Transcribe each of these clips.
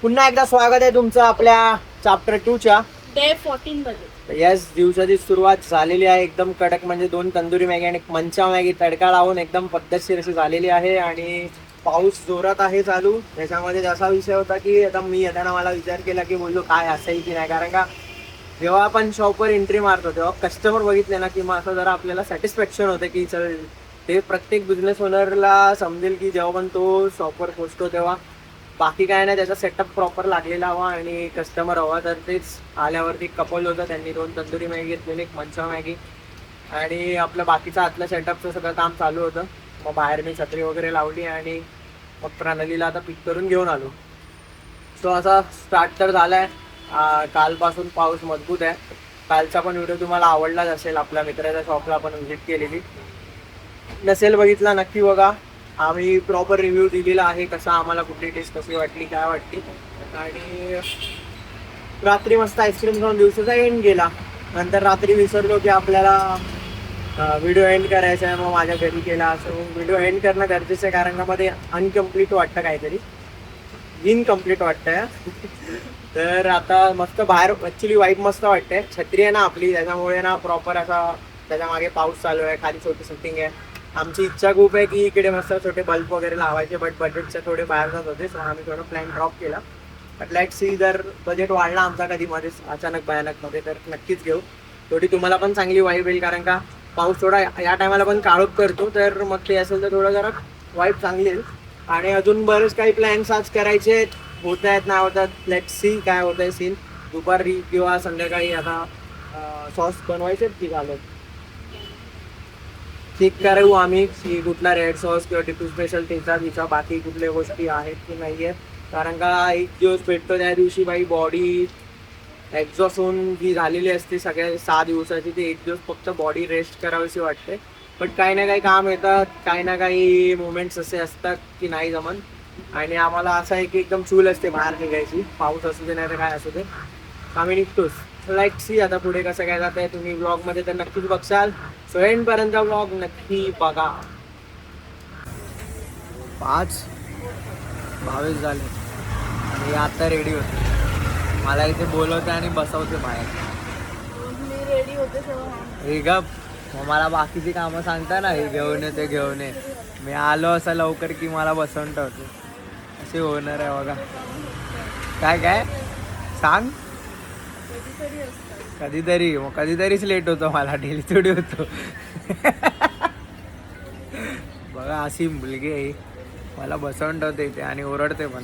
पुन्हा एकदा स्वागत आहे तुमचं आपल्या चॅप्टर 2 च्या डे 14 मध्ये. यस, दिवसाची सुरुवात झालेली आहे एकदम कडक. म्हणजे 2 तंदुरी मॅगी आणि एक मंचा मॅगी तडका लावून एकदम पद्धतशीर अशी झालेली आहे. आणि पाऊस जोरात आहे चालू. त्याच्यामध्ये असा विषय होता की आता मी येताना मला विचार केला की बोललो काय असेल की नाही, कारण का जेव्हा आपण शॉपवर एंट्री मारतो तेव्हा कस्टमर बघितले ना की मग असं जरा आपल्याला सॅटिस्फॅक्शन होतं की चल, ते प्रत्येक बिझनेस ओनरला समजेल की जेव्हा पण तो शॉपवर पोचतो तेव्हा बाकी काय नाही, त्याचा सेटअप प्रॉपर लागलेला हवा आणि कस्टमर हवा. तर तेच आल्यावरती कपल होतं, त्यांनी 2 तंदुरी मॅगी घेतलेली, एक मंचा मॅगी आणि आपलं बाकीचं आतलं सेटअपचं सगळं काम चालू होतं. मग बाहेर मी छत्री वगैरे लावली आणि मग प्रणालीला आता पिक करून घेऊन आलो. सो असा स्टार्ट तर झाला आहे. कालपासून पाऊस मजबूत आहे. कालचा पण व्हिडिओ तुम्हाला आवडलाच असेल. आपल्या मित्राच्या शॉपला आपण व्हिजिट केलेली, नसेल बघितला नक्की बघा. आम्ही प्रॉपर रिव्ह्यू दिलेला आहे, कसा आम्हाला कुठली टेस्ट कशी वाटली, काय वाटली. आणि रात्री मस्त आईस्क्रीम खाऊन दिवसाचा एंड गेला. नंतर रात्री विसरलो की आपल्याला व्हिडिओ एंड करायचा आहे. मग माझ्या घरी केला. असं व्हिडिओ एंड करणं गरजेचं आहे, कारण का मध्ये अनकम्प्लीट वाटतं, काहीतरी इनकम्प्लीट वाटतंय. तर आता मस्त बाहेर ॲक्च्युली वाईब मस्त वाटते. छत्री आहे ना आपली, त्याच्यामुळे ना प्रॉपर असा त्याच्या मागे पाऊस चालू आहे, खाली छोटी सेटिंग आहे. आमची इच्छा खूप आहे की इकडे मस्त छोटे बल्ब वगैरे लावायचे, बट बजेटचे थोडे बाहेर जात होते. सो आम्ही थोडं प्लॅन ड्रॉप केला. बट लेट्स सी, जर बजेट वाढला आमचा कधी मध्येच अचानक भयानकमध्ये तर नक्कीच घेऊ. थोडी तुम्हाला पण चांगली वाईब येईल, कारण का पाऊस थोडा या टायमाला पण काळोख करतो. तर मग ते असेल तर थोडं जरा वाईब चांगली येईल. आणि अजून बरेच काही प्लॅन्स आज करायचे होत आहेत, नाही होतात. लेट्स सी काय होत आहे सीन. दुपारी किंवा संध्याकाळी आता सॉस बनवायचे की झालं चेक करू आम्ही की कुठला रेड सॉस किंवा टिपू स्पेशल तिचा बाकी कुठल्या गोष्टी आहेत की नाही आहेत. कारण का एक दिवस भेटतो त्या दिवशी बाई बॉडी एक्झॉस्ट होऊन जी झालेली असते सगळ्या 6 दिवसाची, ती एक दिवस फक्त बॉडी रेस्ट करावीशी वाटते. बट काही ना काही काम येतात, काही ना काही मुवमेंट्स असे असतात की नाही जमन. आणि आम्हाला असं आहे की एकदम चूल असते बाहेर निघायची, पाऊस असू दे नाही तर काय असू दे, आम्ही निघतोच. लाईक सी आता पुढे कसं काय जात आहे तुम्ही ब्लॉगमध्ये तर नक्कीच बघसाल. सो एंडपर्यंत ब्लॉग नक्की बघा. 5:22 झाले आणि आता रेडी होते. मला इथे बोलवते आणि बसवते बाहेर. मी रेडी होते तेव्हा हे गप, मग मला बाकीची कामं सांगता ना, हे घेऊन ये ते घेऊन ये. मी आलो असं लवकर की मला बसवून ठेवतो. असे होणार आहे बघा. काय काय सांग. कधीतरी असतात. कधीतरी, मग कधीतरीच लेट होतो मला, डेली थोडी होतो. बघा अशी मुलगी आहे, मला बसवून ठेवते इथे आणि ओरडते पण.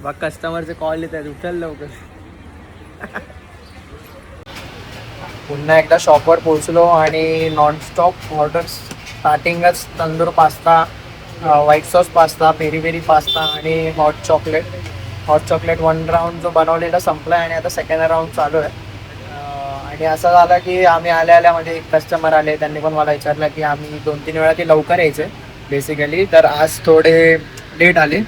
बघ कस्टमरचे कॉल येत आहेत, उचल लवकर. पुन्हा एकदा शॉपवर पोहोचलो आणि नॉनस्टॉप ऑर्डर्स. स्टार्टिंगच tandoor pasta, white sauce pasta, peri peri pasta आणि hot chocolate. Hot chocolate 1 round जो बनवलेला संपला आहे आणि आता सेकंड राऊंड चालू आहे. आणि असं झालं की आम्ही आल्यामध्ये एक कस्टमर आले, त्यांनी पण मला विचारलं की आम्ही 2-3 वेळा ते लवकर यायचे बेसिकली, तर आज थोडे लेट आले.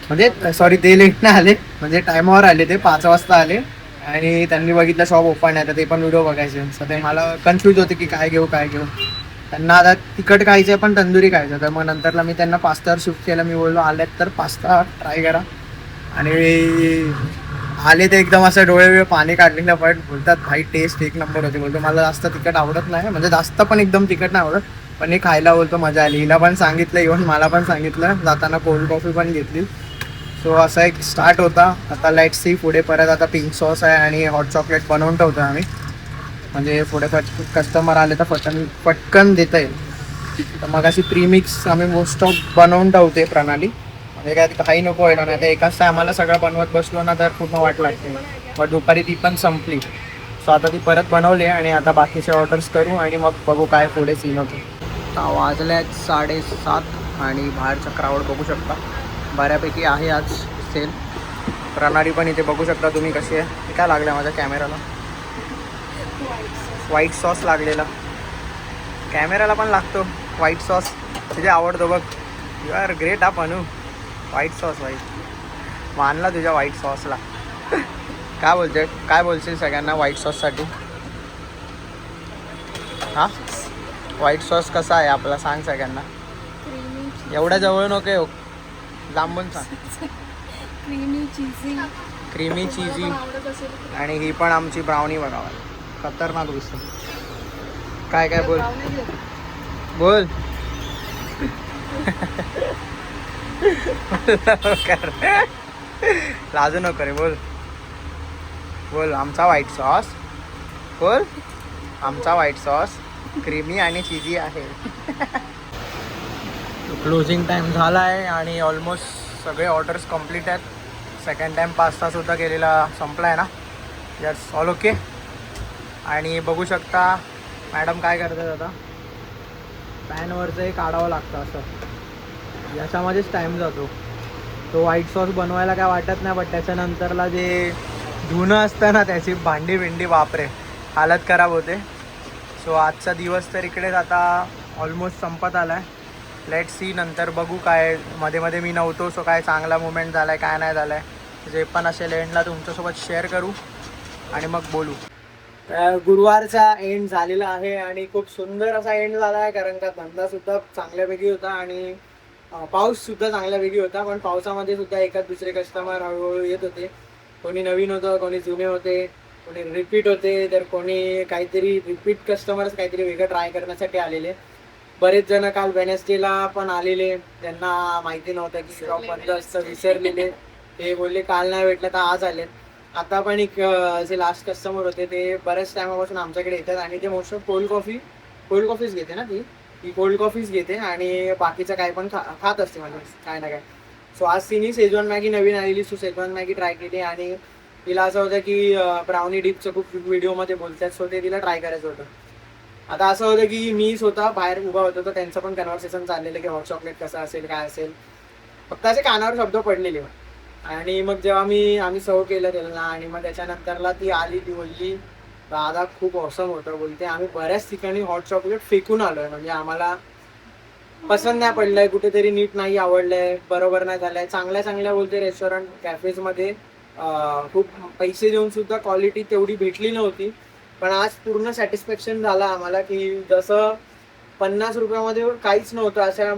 म्हणजे सॉरी, ते लेट नाही आले, म्हणजे टायमावर आले. ते 5 वाजता आले आणि त्यांनी बघितलं शॉप ओपन आहे, तर ते पण व्हिडिओ बघायचे. तर ते मला कन्फ्यूज होते की काय घेऊ. त्यांना आता तिखट खायचं पण तंदुरी खायचं, तर मग नंतरला मी त्यांना पास्तावर शिफ्ट केलं. मी बोललो आल्यात तर पास्ता ट्राय करा. आणि आले ते एकदम असं डोळे पाणी काढलेलं, पण बोलतात भाई टेस्ट एक नंबर होते. बोलतो मला जास्त तिखट आवडत नाही, म्हणजे जास्त पण एकदम तिखट नाही आवडत, पण हे खायला बोलतो मजा आली. हिला पण सांगितलं, इव्हन मला पण सांगितलं. जाताना कोल्ड कॉफी पण घेतली. सो असा एक स्टार्ट होता. आता लेट्स सी पुढे. परत आता पिंक सॉस आहे आणि हॉट चॉकलेट बनवून ठेवतो आम्ही, म्हणजे पुढे कस्टमर आले तर पटकन देता येईल. तर मग अशी प्रीमिक्स आम्ही मोस्ट ऑफ बनवून ठेवते प्रणाली, म्हणजे काय काही नको व्हायला. नाही तर एकाच टायमाला सगळं बनवत बसलो ना तर पूर्ण वाट लागते. पण दुपारी ती पण संपली. सो आता ती परत बनवली आणि आता बाकीचे ऑर्डर्स करू आणि मग बघू काय पुढे सीन होतो. आता वाजल्यात 7:30 आणि बाहेरचा क्राऊड बघू शकता, बऱ्यापैकी आहे आज सेल. प्रणाली पण इथे बघू शकता तुम्ही कशी आहे. हे काय लागलं माझ्या कॅमेराला, व्हाईट सॉस लागलेला. कॅमेराला पण लागतो व्हाईट सॉस, तुझे आवडतो बघ. यू आर ग्रेट हा पनू. व्हाईट सॉस भाई, मानला तुझ्या व्हाईट सॉसला. काय बोलशील सगळ्यांना व्हाईट सॉससाठी? हां, व्हाईट सॉस कसा आहे आपला सांग सगळ्यांना. क्रीमी एवढ्या जवळ नको, लांबून सांग. क्रीमी चीजी क्रीमी चीजी आवडत असेल आणि ही पण आमची ब्राउनी बघावा खतरनाक दिसते. काय काय बोल बोल लाजू नको रे बोल बोल. आमचा व्हाईट सॉस बोल. आमचा व्हाईट सॉस क्रीमी आणि चीजी आहे. क्लोजिंग टाईम झाला आहे आणि ऑलमोस्ट सगळे ऑर्डर्स कंप्लीट आहेत. सेकंड टाईम पास्तासुद्धा केलेला संपला आहे ना. Yes all okay. आणि बघू शकता मॅडम काय करतात आता. पॅनवरचंही काढावं लागतं असं. याच्यामध्येच टाईम जातो. तो व्हाईट सॉस बनवायला काय वाटत नाही बट त्याच्यानंतरला जे धुणं असतं ना त्याची भांडी बिंडी बापरे हालत खराब होते. सो आजचा दिवस तर इकडेच आता ऑलमोस्ट संपत आला आहे. लेट सी नंतर बघू काय मध्ये मध्ये मी नव्हतो सो काय चांगला मुवमेंट झाला आहे काय नाही झालं आहे जे पण असेल एंडला तुमच्यासोबत शेअर करू आणि मग बोलू. गुरुवारचा एंड झालेला आहे आणि खूप सुंदर असा एंड झाला आहे कारण का धंदासुद्धा चांगल्यापैकी होता आणि पाऊससुद्धा चांगल्यापैकी होता. पण पावसामध्ये सुद्धा एकाच दुसरे कस्टमर हळूहळू येत होते. कोणी नवीन होतं कोणी जुने होते कोणी रिपीट होते तर कोणी काहीतरी रिपीट कस्टमर्स काहीतरी वेगळं ट्राय करण्यासाठी आलेले. बरेच जण काल वेनेसडेला पण आलेले. त्यांना माहिती नव्हतं की शॉप बंद असतं विसरलेले. ते बोलले काल नाही भेटलं तर आज आले. आता पण एक जे लास्ट कस्टमर होते ते बऱ्याच टायमापासून आमच्याकडे येतात आणि ते मोस्ट ऑफ कोल्ड कॉफीच घेते ना ती कोल्ड कॉफीच घेते आणि बाकीचं काय पण खात असते म्हणजे काय ना काय. सो आज तिने शेजवान मॅगी नवीन आलेली सो शेजवान मॅगी ट्राय केली आणि तिला असं होतं की ब्राउनी डिपचं खूप व्हिडिओमध्ये बोलतात सो ते तिला ट्राय करायचं होतं. आता असं होतं की मी स्वतः बाहेर उभा होतो तर त्यांचं पण कन्व्हर्सेशन चाललेलं की हॉट चॉकलेट कसं असेल काय असेल. फक्त असे कानावर शब्द पडलेले आणि मग जेव्हा आम्ही सर्व केलं त्यांना आणि मग त्याच्यानंतरला ती आली ती बोलली दादा खूप ऑसम होतं. बोलते आम्ही बऱ्याच ठिकाणी हॉट चॉकलेट फेकून आलोय म्हणजे आम्हाला पसंत नाही पडलंय कुठेतरी नीट नाही आवडलंय बरोबर नाही झालंय. चांगल्या बोलते रेस्टॉरंट कॅफेजमध्ये खूप पैसे देऊन सुद्धा क्वालिटी तेवढी भेटली नव्हती. पण आज पूर्ण सॅटिस्फॅक्शन झालं आम्हाला की जसं 50 रुपयामध्ये काहीच नव्हतं अशा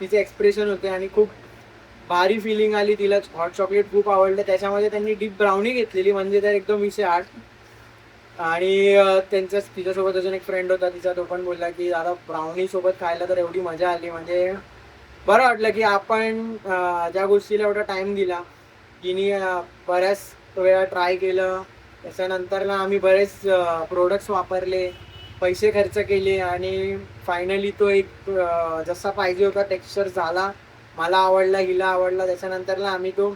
तिचे एक्सप्रेशन होते आणि खूप भारी फिलिंग आली. तिला हॉट चॉकलेट खूप आवडलं. त्याच्यामध्ये त्यांनी डीप ब्राउनी घेतलेली म्हणजे तर एकदम 108 आणि तिच्यासोबत अजून एक फ्रेंड होता तिचा तो पण बोलला की दादा ब्राउनी सोबत खायला तर एवढी मजा आली म्हणजे बरं वाटलं की आपण ज्या गोष्टीला एवढा टाइम दिला तिने बऱ्याच वेळा ट्राय केलं. त्याच्यानंतरला आम्ही बरेच प्रोडक्ट्स वापरले पैसे खर्च केले आणि फायनली तो एक जसा पाहिजे होता टेक्स्चर झाला. मला आवडला हिला आवडला. त्याच्यानंतरला आम्ही तो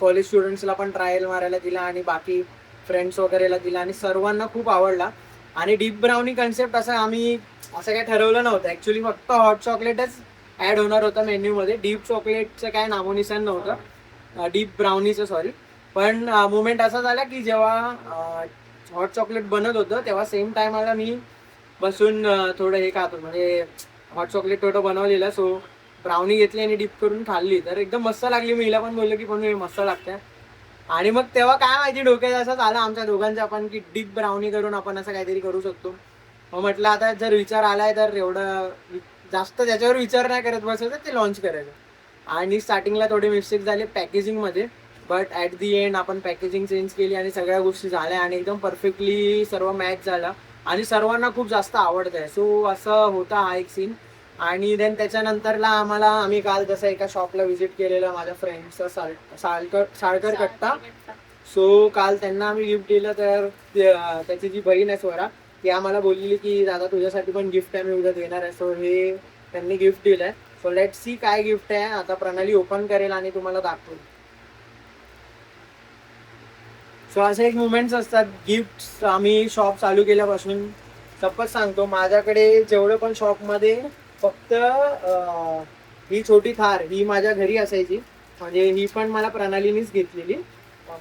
कॉलेज स्टुडंट्सला पण ट्रायल मारायला दिला आणि बाकी फ्रेंड्स वगैरेला दिला आणि सर्वांना खूप आवडला. आणि डीप ब्राउनी कन्सेप्ट असं काय ठरवलं नव्हतं ॲक्च्युली. फक्त हॉट चॉकलेटच ॲड होणार होतं मेन्यूमध्ये. डीप चॉकलेटचं काय नामोनिशाण नव्हतं. डीप ब्राउनीचं सॉरी. पण मुवमेंट असा झाला की जेव्हा हॉट चॉकलेट बनत होतं तेव्हा सेम टायमाला मी बसून थोडं हे खातो म्हणजे हॉट चॉकलेट थोडं बनवलेलं. सो ब्राउनी घेतली आणि डीप करून खाल्ली तर एकदम मस्त लागली. मी हिला पण बोललो की पण मस्त लागते. आणि मग तेव्हा काय माहिती डोक्यात असं झालं आमच्या दोघांचं आपण की डीप ब्राउनी करून आपण असं काहीतरी करू शकतो. मग म्हटलं आता जर विचार आलाय तर एवढं जास्त त्याच्यावर विचार नाही करत बसायचं ते लॉन्च करायचं. आणि स्टार्टिंगला थोडे मिस्टेक झाले पॅकेजिंगमध्ये बट ॲट दी एंड आपण पॅकेजिंग चेंज केली आणि सगळ्या गोष्टी झाल्या आणि एकदम परफेक्टली सर्व मॅच झाला आणि सर्वांना खूप जास्त आवडत आहे. सो असं होता हा एक सीन. आणि देन त्याच्यानंतरला आम्ही काल जसं एका शॉपला व्हिजिट केलेलं माझ्या फ्रेंड्सचं साळकर कट्टा. सो काल त्यांना आम्ही गिफ्ट दिलं तर त्याची जी बहीण आहे स्वरा ती आम्हाला बोललेली की दादा तुझ्यासाठी पण गिफ्ट आहे मी उद्या देणार आहे. सो हे त्यांनी गिफ्ट दिलं आहे. सो लेट सी काय गिफ्ट आहे. आता प्रणाली ओपन करेल आणि तुम्हाला दाखवेल. सो असे एक मुवमेंट्स असतात गिफ्ट्स. आम्ही शॉप चालू केल्यापासून सपच सांगतो माझ्याकडे जेवढं पण शॉपमध्ये फक्त ही छोटी थार ही माझ्या घरी असायची म्हणजे ही पण मला प्रणालीनीच घेतलेली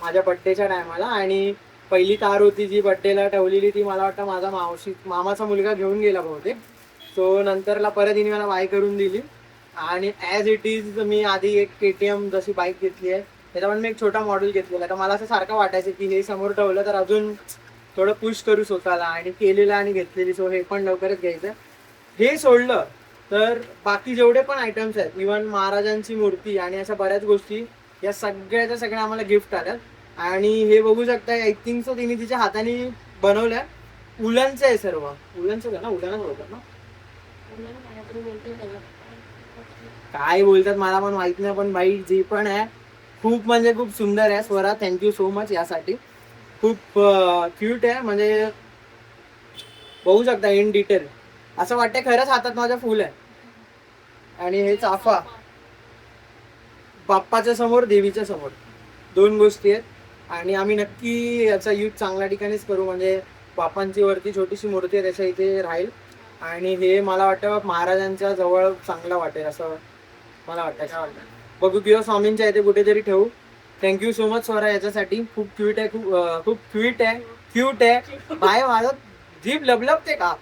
माझ्या बड्डेच्या टायमाला. आणि पहिली थार होती जी बड्डेला ठेवलेली ती मला वाटतं माझा मामाचा मुलगा घेऊन गेला बहुतेक. सो नंतरला परत हिने मला बाय करून दिली आणि ॲज इट इज मी आधी एक KTM जशी बाईक घेतली आहे त्याचा पण मी एक छोटा मॉडेल घेतलेला. तर मला असं सारखं वाटायचं की हे समोर ठेवलं तर अजून थोडं पुश करू स्वतःला आणि केलेलं आणि घेतलेली. सो हे पण लवकरच घ्यायचं. हे सोडलं तर बाकी जेवढे पण आयटम्स आहेत इव्हन महाराजांची मूर्ती आणि अशा बऱ्याच गोष्टी या सगळ्याच्या सगळ्या आम्हाला गिफ्ट आल्यात आणि हे बघू शकता आय थिंक सो तिने तिच्या हाताने बनवल्या. उलनचं आहे सर्व. उलनचं आहे ना, उलनच बोलतात ना, काय बोलतात मला पण माहित नाही, पण बाई जे पण आहे खूप म्हणजे खूप सुंदर आहे. स्वरा थँक्यू सो मच यासाठी. खूप क्यूट आहे, म्हणजे बघू शकता इन डिटेल असं वाटतं खरंच हातात माझ्या फुल आहे. आणि हे चाफा बाप्पाच्या समोर देवीच्या समोर दोन गोष्टी आहेत. आणि आम्ही नक्की याचा यूज चांगल्या ठिकाणीच करू, म्हणजे बाप्पांची वरती छोटीशी मूर्ती आहे त्याच्या इथे राहील. आणि हे मला वाटतं महाराजांच्या जवळ चांगलं वाटेल असं मला वाटतं. काय वाटतं बघू, किंवा स्वामींच्या इथे कुठेतरी ठेवू. थँक्यू सो मच स्वरा याच्यासाठी. खूप क्यूट आहे, खूप क्यूट आहे, क्यूट आहे बाय. माझं जीभ लबलबते का,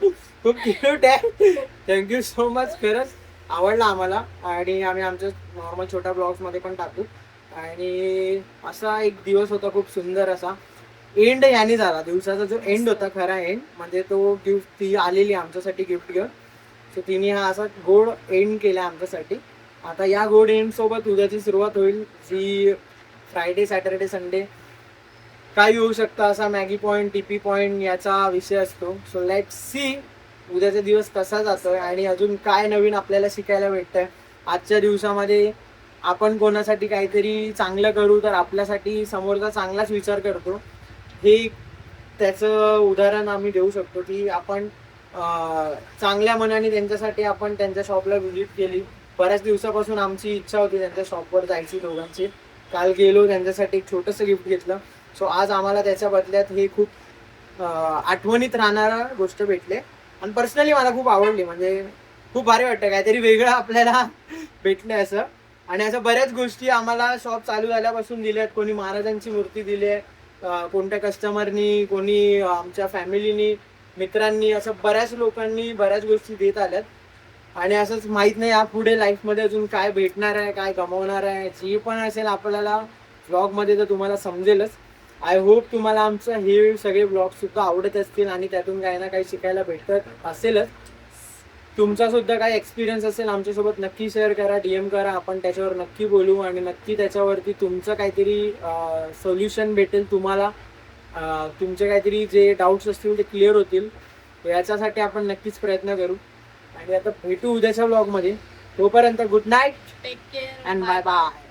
खूप क्यूट आहे. थँक्यू सो मच, खरंच आवडला आम्हाला. आणि आम्ही आमच्या नॉर्मल छोट्या ब्लॉग्समध्ये पण टाकू. आणि असा एक दिवस होता खूप सुंदर असा. एंड याने झाला दिवसाचा, जो एंड होता खरा एंड, म्हणजे तो गिफ्ट ती आलेली आमच्यासाठी गिफ्ट घेऊन. सो तिने हा असा गोड एंड केला आमच्यासाठी. आता या गोड एंड सोबत उद्याची सुरुवात होईल, जी फ्रायडे सॅटर्डे संडे काय येऊ शकतं असा मॅगी पॉईंट टीपी पॉईंट याचा विषय असतो. सो लेट सी उद्याचा दिवस कसा जातोय आणि अजून काय नवीन आपल्याला शिकायला भेटतंय आजच्या दिवसामध्ये. आपण कोणासाठी काहीतरी चांगलं करू तर आपल्यासाठी समोरचा चांगलाच विचार करतो. हे त्याचं उदाहरण आम्ही देऊ शकतो की आपण चांगल्या मनाने त्यांच्यासाठी आपण त्यांच्या शॉपला व्हिजिट केली. बऱ्याच दिवसापासून आमची इच्छा होती त्यांच्या शॉपवर जायची दोघांची. काल गेलो, त्यांच्यासाठी एक छोटंसं गिफ्ट घेतलं. सो आज आम्हाला त्याच्या बदल्यात हे खूप आठवणीत राहणारा गोष्ट भेटले. आणि पर्सनली मला खूप आवडली, म्हणजे खूप भारी वाटतं काहीतरी वेगळं आपल्याला भेटलंय असं. आणि असं बऱ्याच गोष्टी आम्हाला शॉप चालू झाल्यापासून दिल्यात. कोणी महाराजांची मूर्ती दिली आहे, कोणत्या कस्टमरनी, कोणी आमच्या फॅमिलीनी, मित्रांनी, असं बऱ्याच लोकांनी बऱ्याच गोष्टी देत आल्यात. आणि असंच माहित नाही या पुढे लाईफमध्ये अजून काय भेटणार आहे, काय गमवणार आहे, जी पण असेल आपल्याला ब्लॉगमध्ये तर तुम्हाला समजेलच. आय होप तुम्हाला आमचं हे सगळे ब्लॉग सुद्धा आवडत असतील आणि त्यातून काही ना काही शिकायला भेटत असेलच. तुमचा सुद्धा काही एक्सपिरियन्स असेल आमच्यासोबत नक्की शेअर करा, DM करा. आपण त्याच्यावर नक्की बोलू आणि नक्की त्याच्यावरती तुमचं काहीतरी सोल्युशन भेटेल तुम्हाला. तुमचे काहीतरी जे डाऊट्स असतील ते क्लिअर होतील. याच्यासाठी आपण नक्कीच प्रयत्न करू. आणि आता भेटू उद्याच्या ब्लॉगमध्ये. तोपर्यंत good night take care and bye bye.